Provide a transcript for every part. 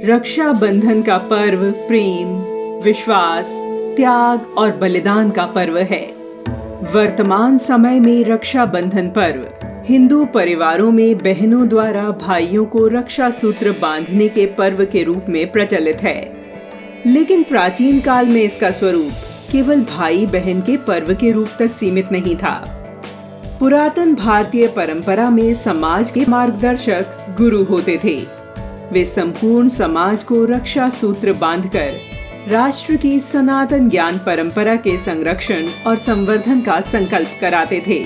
रक्षाबंधन का पर्व प्रेम, विश्वास, त्याग और बलिदान का पर्व है। वर्तमान समय में रक्षाबंधन पर्व हिंदू परिवारों में बहनों द्वारा भाइयों को रक्षा सूत्र बांधने के पर्व के रूप में प्रचलित है। लेकिन प्राचीन काल में इसका स्वरूप केवल भाई बहन के पर्व के रूप तक सीमित नहीं था। पुरातन भारतीय परंपरा में समाज के मार्गदर्शक गुरु होते थे। वे संपूर्ण समाज को रक्षा सूत्र बांधकर राष्ट्र की सनातन ज्ञान परंपरा के संरक्षण और संवर्धन का संकल्प कराते थे।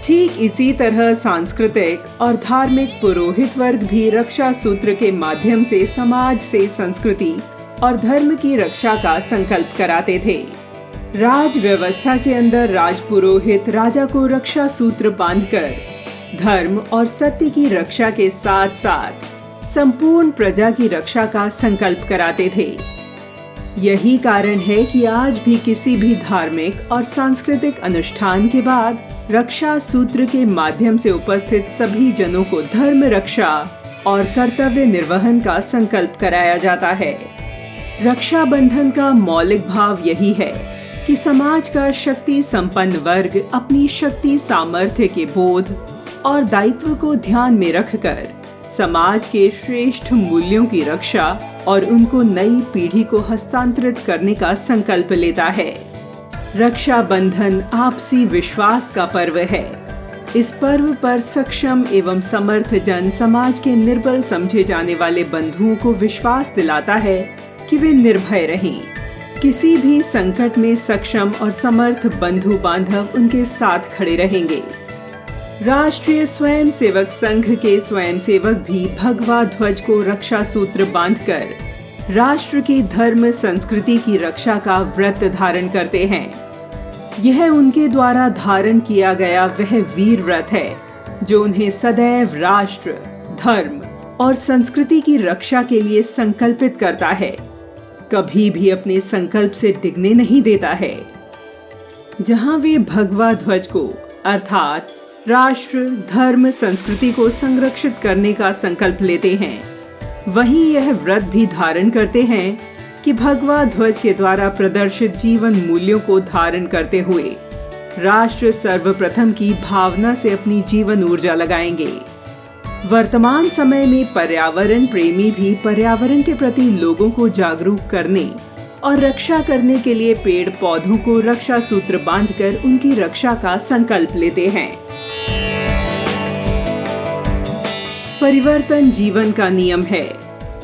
ठीक इसी तरह सांस्कृतिक और धार्मिक पुरोहित वर्ग भी रक्षा सूत्र के माध्यम से समाज से संस्कृति और धर्म की रक्षा का संकल्प कराते थे। राज व्यवस्था के अंदर राजपुरोहित राजा को रक्षा सूत्र बांधकर धर्म और सत्य की रक्षा के साथ साथ संपूर्ण प्रजा की रक्षा का संकल्प कराते थे। यही कारण है कि आज भी किसी भी धार्मिक और सांस्कृतिक अनुष्ठान के बाद रक्षा सूत्र के माध्यम से उपस्थित सभी जनों को धर्म रक्षा और कर्तव्य निर्वहन का संकल्प कराया जाता है। रक्षाबंधन का मौलिक भाव यही है कि समाज का शक्ति संपन्न वर्ग अपनी शक्ति सामर्थ्य के बोध और दायित्व को ध्यान में रखकर समाज के श्रेष्ठ मूल्यों की रक्षा और उनको नई पीढ़ी को हस्तांतरित करने का संकल्प लेता है। रक्षाबंधन आपसी विश्वास का पर्व है। इस पर्व पर सक्षम एवं समर्थ जन समाज के निर्बल समझे जाने वाले बंधुओं को विश्वास दिलाता है कि वे निर्भय रहें। किसी भी संकट में सक्षम और समर्थ बंधु बांधव उनके साथ खड़े रहेंगे। राष्ट्रीय स्वयंसेवक संघ के स्वयंसेवक भी भगवा ध्वज को रक्षा सूत्र बांधकर राष्ट्र की धर्म संस्कृति की रक्षा का व्रत धारण करते हैं। यह उनके द्वारा धारण किया गया वह वीर व्रत है जो उन्हें सदैव राष्ट्र, धर्म और संस्कृति की रक्षा के लिए संकल्पित करता है, कभी भी अपने संकल्प से डिगने नहीं देता है। जहां वे भगवा ध्वज को अर्थात राष्ट्र, धर्म, संस्कृति को संरक्षित करने का संकल्प लेते हैं, वहीं यह व्रत भी धारण करते हैं कि भगवा ध्वज के द्वारा प्रदर्शित जीवन मूल्यों को धारण करते हुए राष्ट्र सर्वप्रथम की भावना से अपनी जीवन ऊर्जा लगाएंगे। वर्तमान समय में पर्यावरण प्रेमी भी पर्यावरण के प्रति लोगों को जागरूक करने और रक्षा करने के लिए पेड़ पौधों को रक्षा सूत्र बांधकर उनकी रक्षा का संकल्प लेते हैं। परिवर्तन जीवन का नियम है।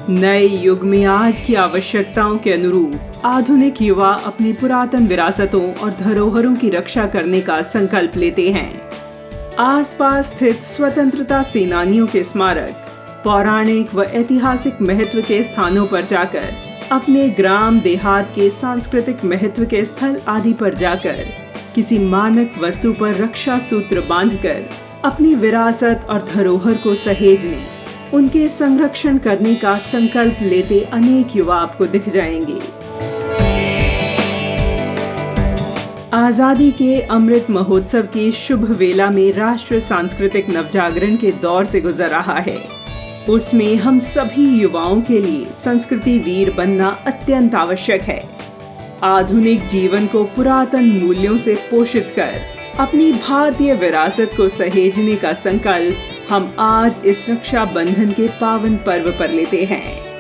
नए युग में आज की आवश्यकताओं के अनुरूप आधुनिक युवा अपनी पुरातन विरासतों और धरोहरों की रक्षा करने का संकल्प लेते हैं। आसपास स्थित स्वतंत्रता सेनानियों के स्मारक, पौराणिक व ऐतिहासिक महत्व के स्थानों पर जाकर, अपने ग्राम देहात के सांस्कृतिक महत्व के स्थल आदि पर जाकर किसी मानक वस्तु पर रक्षा सूत्र बांधकर अपनी विरासत और धरोहर को सहेजने, उनके संरक्षण करने का संकल्प लेते अनेक युवा आपको दिख जाएंगे। आजादी के अमृत महोत्सव की शुभ वेला में राष्ट्र सांस्कृतिक नवजागरण के दौर से गुजर रहा है। उसमें हम सभी युवाओं के लिए संस्कृति वीर बनना अत्यंत आवश्यक है। आधुनिक जीवन को पुरातन मूल्यों से पोषित कर अपनी भारतीय विरासत को सहेजने का संकल्प हम आज इस रक्षाबंधन के पावन पर्व पर लेते हैं।